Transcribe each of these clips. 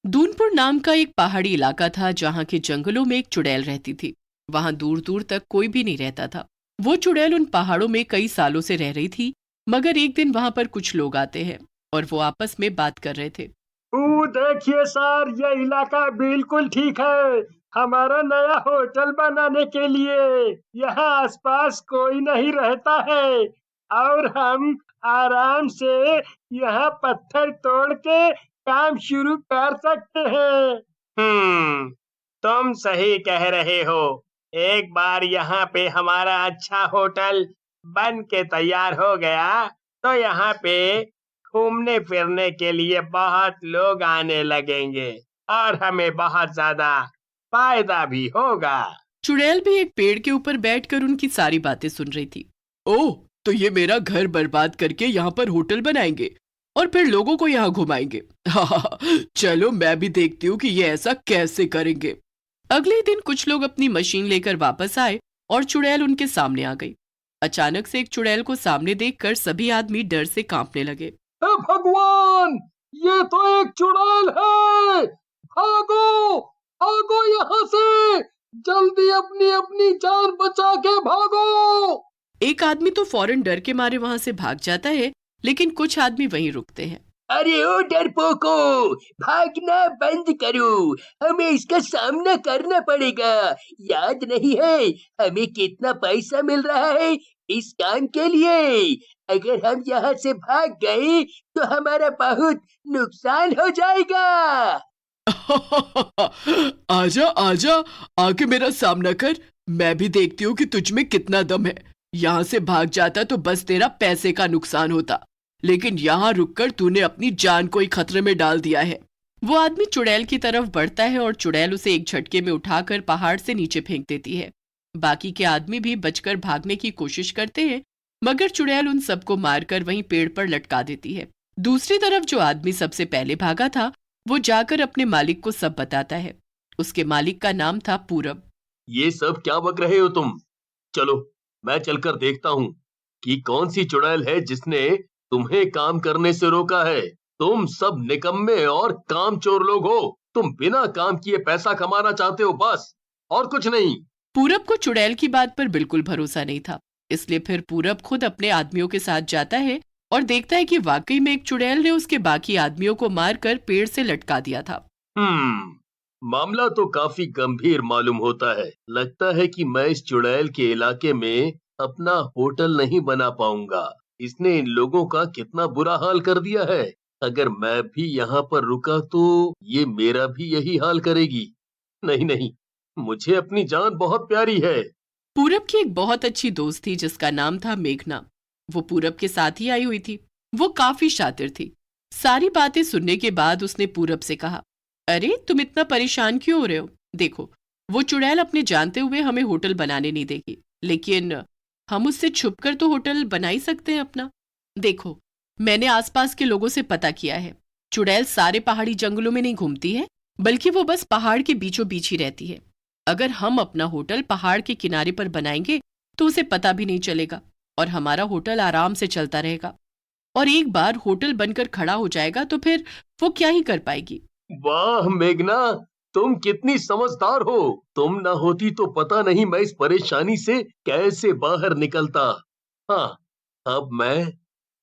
दूनपुर नाम का एक पहाड़ी इलाका था जहां के जंगलों में एक चुड़ैल रहती थी। वहां दूर दूर तक कोई भी नहीं रहता था। वो चुड़ैल उन पहाड़ों में कई सालों से रह रही थी। मगर एक दिन वहां पर कुछ लोग आते हैं और वो आपस में बात कर रहे थे। देखिए सर, ये इलाका बिल्कुल ठीक है हमारा नया होटल बनाने के लिए। यहाँ आसपास कोई नहीं रहता है और हम आराम से यहाँ पत्थर तोड़ के काम शुरू कर सकते हैं। तुम सही कह रहे हो। एक बार यहाँ पे हमारा अच्छा होटल बन के तैयार हो गया तो यहाँ पे घूमने फिरने के लिए बहुत लोग आने लगेंगे और हमें बहुत ज्यादा फायदा भी होगा। चुड़ैल भी एक पेड़ के ऊपर बैठकर उनकी सारी बातें सुन रही थी। ओह, तो ये मेरा घर बर्बाद करके यहाँ पर होटल बनाएंगे और फिर लोगों को यहाँ घुमाएंगे। चलो मैं भी देखती हूँ कि ये ऐसा कैसे करेंगे। अगले दिन कुछ लोग अपनी मशीन लेकर वापस आए और चुड़ैल उनके सामने आ गई। अचानक से एक चुड़ैल को सामने देखकर सभी आदमी डर से कांपने लगे। हे भगवान, ये तो एक चुड़ैल है। भागो, भागो यहाँ से, जल्दी अपनी अपनी जान बचा के भागो। एक आदमी तो फौरन डर के मारे वहां से भाग जाता है, लेकिन कुछ आदमी वहीं रुकते हैं। अरे ओ डरपोको, भागना बंद करो, हमें इसका सामना करना पड़ेगा। याद नहीं है हमें कितना पैसा मिल रहा है इस काम के लिए? अगर हम यहाँ से भाग गए तो हमारा बहुत नुकसान हो जाएगा। आजा आजा, आके मेरा सामना कर। मैं भी देखती हूँ कि तुझ में कितना दम है। यहाँ से भाग जाता तो बस तेरा पैसे का नुकसान होता, लेकिन यहाँ रुककर तूने अपनी जान को ही खतरे में डाल दिया है। वो आदमी चुड़ैल की तरफ बढ़ता है और चुड़ैल उसे एक झटके में उठाकर पहाड़ से नीचे फेंक देती है। बाकी के आदमी भी बचकर भागने की कोशिश करते हैं, मगर चुड़ैल उन सबको मारकर वहीं पेड़ पर लटका देती है। दूसरी तरफ जो आदमी सबसे पहले भागा था, वो जाकर अपने मालिक को सब बताता है। उसके मालिक का नाम था पूरब। ये सब क्या बक रहे हो तुम? चलो, मैं चलकर देखता हूँ कि कौन सी चुड़ैल है जिसने तुम्हें काम करने से रोका है। तुम सब निकम्मे और कामचोर लोग हो। तुम बिना काम किए पैसा कमाना चाहते हो, बस, और कुछ नहीं। पूरब को चुड़ैल की बात पर बिल्कुल भरोसा नहीं था, इसलिए फिर पूरब खुद अपने आदमियों के साथ जाता है और देखता है कि वाकई में एक चुड़ैल ने उसके बाकी आदमियों को मारकर पेड़ से लटका दिया था। मामला तो काफी गंभीर मालूम होता है। लगता है कि मैं इस चुड़ैल के इलाके में अपना होटल नहीं बना पाऊंगा। इसने इन लोगों का कितना बुरा हाल कर दिया है। अगर मैं भी यहाँ पर रुका तो ये मेरा भी यही हाल करेगी। नहीं नहीं, मुझे अपनी जान बहुत प्यारी है। पूरब की एक बहुत अच्छी दोस्त थी जिसका नाम था मेघना। वो पूरब के साथ ही आई हुई थी। वो काफी शातिर थी। सारी बातें सुनने के बाद उसने पूरब से कहा, अरे तुम इतना परेशान क्यों हो रहे हो? देखो, वो चुड़ैल अपने जानते हुए हमें होटल बनाने नहीं देगी, लेकिन हम उससे छुपकर तो होटल बना ही सकते हैं अपना। देखो, मैंने आसपास के लोगों से पता किया है, चुड़ैल सारे पहाड़ी जंगलों में नहीं घूमती है, बल्कि वो बस पहाड़ के बीचों बीच ही रहती है। अगर हम अपना होटल पहाड़ के किनारे पर बनाएंगे तो उसे पता भी नहीं चलेगा और हमारा होटल आराम से चलता रहेगा। और एक बार होटल बनकर खड़ा हो जाएगा तो फिर वो क्या ही कर पाएगी। वाह मेघना, तुम कितनी समझदार हो। तुम ना होती तो पता नहीं मैं इस परेशानी से कैसे बाहर निकलता। हाँ, अब मैं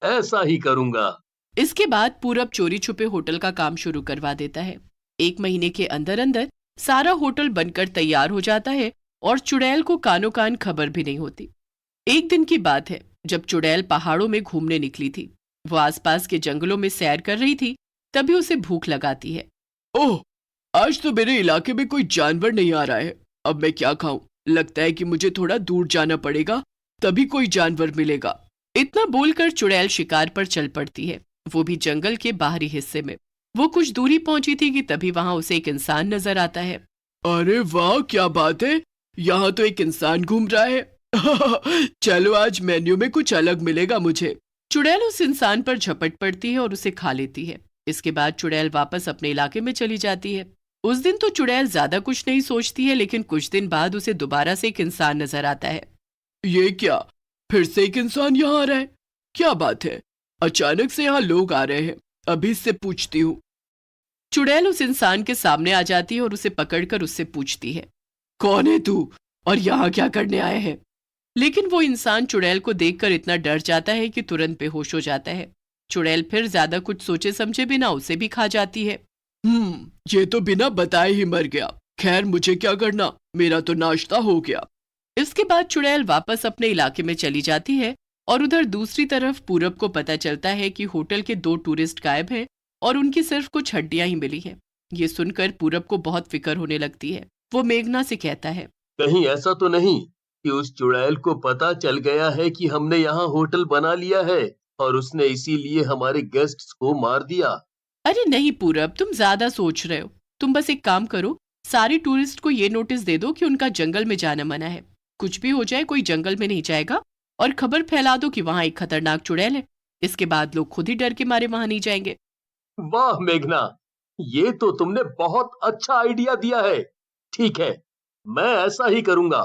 ऐसा ही करूंगा। इसके बाद पूरब चोरी छुपे होटल का काम शुरू करवा देता है। 1 महीने के अंदर अंदर सारा होटल बनकर तैयार हो जाता है और चुड़ैल को कानो कान खबर भी नहीं होती। एक दिन की बात है, जब चुड़ैल पहाड़ों में घूमने निकली थी। वो आसपास के जंगलों में सैर कर रही थी, तभी उसे भूख लगाती है। ओह, आज तो मेरे इलाके में कोई जानवर नहीं आ रहा है। अब मैं क्या खाऊं? लगता है कि मुझे थोड़ा दूर जाना पड़ेगा, तभी कोई जानवर मिलेगा। इतना बोलकर चुड़ैल शिकार पर चल पड़ती है, वो भी जंगल के बाहरी हिस्से में। वो कुछ दूरी पहुंची थी कि तभी वहां उसे एक इंसान नजर आता है। अरे वाह, क्या बात है, यहाँ तो एक इंसान घूम रहा है। चलो, आज मेन्यू में कुछ अलग मिलेगा मुझे। चुड़ैल उस इंसान पर झपट पड़ती है और उसे खा लेती है। इसके बाद चुड़ैल वापस अपने इलाके में चली जाती है। उस दिन तो चुड़ैल ज्यादा कुछ नहीं सोचती है, लेकिन कुछ दिन बाद उसे दोबारा से एक इंसान नजर आता है। ये क्या, फिर से एक इंसान यहाँ आ रहा है? क्या बात है, अचानक से यहाँ लोग आ रहे हैं। अभी इससे पूछती हूँ। चुड़ैल उस इंसान के सामने आ जाती है और उसे पकड़कर उससे पूछती है, कौन है तू और यहाँ क्या करने आए हैं? लेकिन वो इंसान चुड़ैल को देखकर इतना डर जाता है कि तुरंत बेहोश हो जाता है। चुड़ैल फिर ज्यादा कुछ सोचे समझे बिना उसे भी खा जाती है। ये तो बिना बताए ही मर गया। खैर मुझे क्या करना, मेरा तो नाश्ता हो गया। इसके बाद चुड़ैल वापस अपने इलाके में चली जाती है और उधर दूसरी तरफ पूरब को पता चलता है कि होटल के 2 टूरिस्ट गायब हैं और उनकी सिर्फ कुछ हड्डियां ही मिली हैं। ये सुनकर पूरब को बहुत फिक्र होने लगती है। वो मेघना से कहता है, कहीं ऐसा तो नहीं कि उस चुड़ैल को पता चल गया है कि हमने यहाँ होटल बना लिया है और उसने इसीलिए हमारे गेस्ट्स को मार दिया। अरे नहीं पूरब, तुम ज्यादा सोच रहे हो। तुम बस एक काम करो, सारे टूरिस्ट को ये नोटिस दे दो कि उनका जंगल में जाना मना है। कुछ भी हो जाए कोई जंगल में नहीं जाएगा, और खबर फैला दो कि वहाँ एक खतरनाक चुड़ैल है। इसके बाद लोग खुद ही डर के मारे वहां नहीं जाएंगे। वाह मेघना, ये तो तुमने बहुत अच्छा आइडिया दिया है। ठीक है, मैं ऐसा ही करूंगा।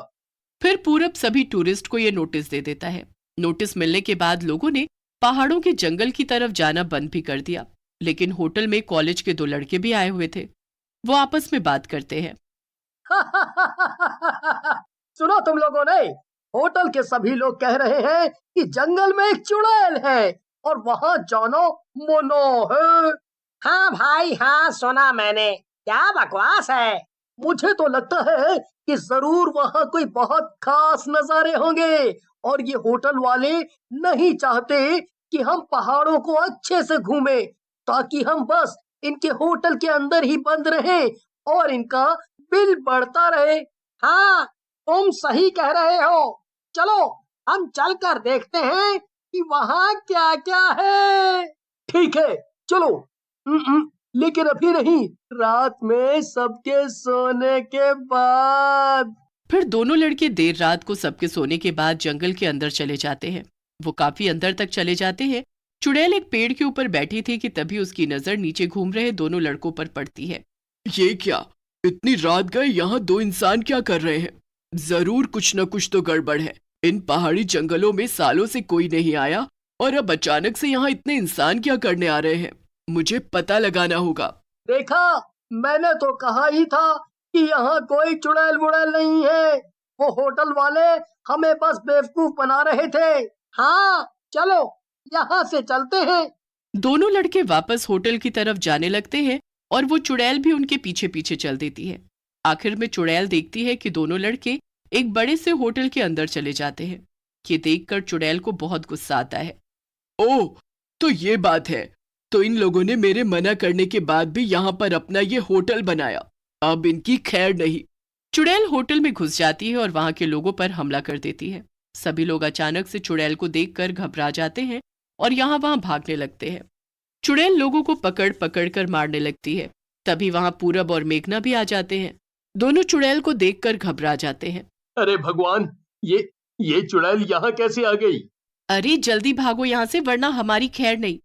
फिर पूरब सभी टूरिस्ट को ये नोटिस दे देता है। नोटिस मिलने के बाद लोगों ने पहाड़ों के जंगल की तरफ जाना बंद भी कर दिया। लेकिन होटल में कॉलेज के 2 लड़के भी आए हुए थे। वो आपस में बात करते हैं। सुनो तुम लोगों ने, होटल के सभी लोग कह रहे हैं कि जंगल में एक चुड़ैल है और वहाँ जाना मना है। हाँ भाई हाँ, सुना मैंने। क्या बकवास है। मुझे तो लगता है कि जरूर वहाँ कोई बहुत खास नजारे होंगे और ये होटल वाले नहीं चाहते कि हम पहाड़ों को अच्छे से घूमें, ताकि हम बस इनके होटल के अंदर ही बंद रहें और इनका बिल बढ़ता रहे। हाँ, तुम सही कह रहे हो। चलो हम चलकर देखते हैं कि वहाँ क्या क्या है। ठीक है, चलो। लेकिन अभी नहीं, रात में सबके सोने के बाद। फिर दोनों लड़के देर रात को सबके सोने के बाद जंगल के अंदर चले जाते हैं। वो काफी अंदर तक चले जाते हैं। चुड़ैल एक पेड़ के ऊपर बैठी थी कि तभी उसकी नजर नीचे घूम रहे दोनों लड़कों पर पड़ती है। ये क्या, इतनी रात गए यहाँ 2 इंसान क्या कर रहे हैं? जरूर कुछ न कुछ तो गड़बड़ है। इन पहाड़ी जंगलों में सालों से कोई नहीं आया और अब अचानक से यहाँ इतने इंसान क्या करने आ रहे हैं? मुझे पता लगाना होगा। देखा, मैंने तो कहा ही था कि यहाँ कोई चुड़ैल वुड़ैल नहीं है। वो होटल वाले हमें बस बेवकूफ बना रहे थे। हाँ चलो, यहाँ से चलते हैं। दोनों लड़के वापस होटल की तरफ जाने लगते हैं और वो चुड़ैल भी उनके पीछे पीछे चल देती है। आखिर में चुड़ैल देखती है कि दोनों लड़के एक बड़े से होटल के अंदर चले जाते हैं। ये देखकर चुड़ैल को बहुत गुस्सा आता है। ओह, तो ये बात है। तो इन लोगों ने मेरे मना करने के बाद भी यहाँ पर अपना ये होटल बनाया। अब इनकी खैर नहीं। चुड़ैल होटल में घुस जाती है और वहां के लोगों पर हमला कर देती है। सभी लोग अचानक से चुड़ैल को देखकर घबरा जाते हैं और यहाँ वहां भागने लगते हैं। चुड़ैल लोगों को पकड़ पकड़ कर मारने लगती है। तभी वहां पूरब और मेघना भी आ जाते हैं। दोनों चुड़ैल को देखकर घबरा जाते हैं। अरे भगवान, ये चुड़ैल यहाँ कैसे आ गई? अरे जल्दी भागो यहाँ से, वरना हमारी खैर नहीं।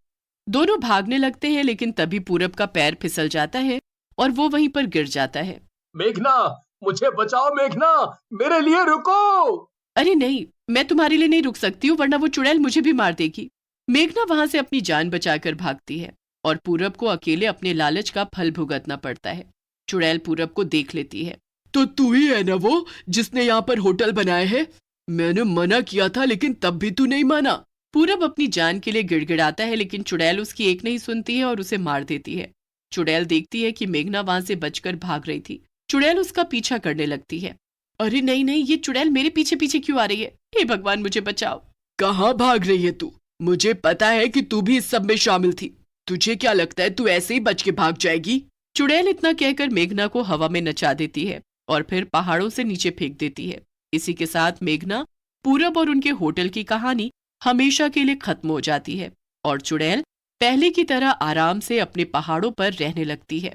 दोनों भागने लगते हैं, लेकिन तभी पूरब का पैर फिसल जाता है और वो वहीं पर गिर जाता है। मेघना, मुझे बचाओ मेघना, मेरे लिए रुको। अरे नहीं, मैं तुम्हारे लिए नहीं रुक सकती हूँ, वरना वो चुड़ैल मुझे भी मार देगी। मेघना वहां से अपनी जान बचाकर भागती है और पूरब को अकेले अपने लालच का फल भुगतना पड़ता है। चुड़ैल पूरब को देख लेती है। तो तू ही है ना वो जिसने यहाँ पर होटल बनाया है? मैंने मना किया था लेकिन तब भी तू नहीं माना। पूरब अपनी जान के लिए गिड़गिड़ाता है, लेकिन चुड़ैल उसकी एक नहीं सुनती है और उसे मार देती है। चुड़ैल देखती है कि मेघना वहां से बचकर भाग रही थी। चुड़ैल उसका पीछा करने लगती है। अरे नहीं नहीं, ये चुड़ैल मेरे पीछे पीछे क्यों आ रही है? हे भगवान, मुझे बचाओ। कहाँ भाग रही है तू? मुझे पता है कि तू भी इस सब में शामिल थी। तुझे क्या लगता है तू ऐसे ही बच के भाग जाएगी? चुड़ैल इतना कहकर मेघना को हवा में नचा देती है और फिर पहाड़ों से नीचे फेंक देती है। इसी के साथ मेघना, पूरब और उनके होटल की कहानी हमेशा के लिए खत्म हो जाती है और चुड़ैल पहले की तरह आराम से अपने पहाड़ों पर रहने लगती है।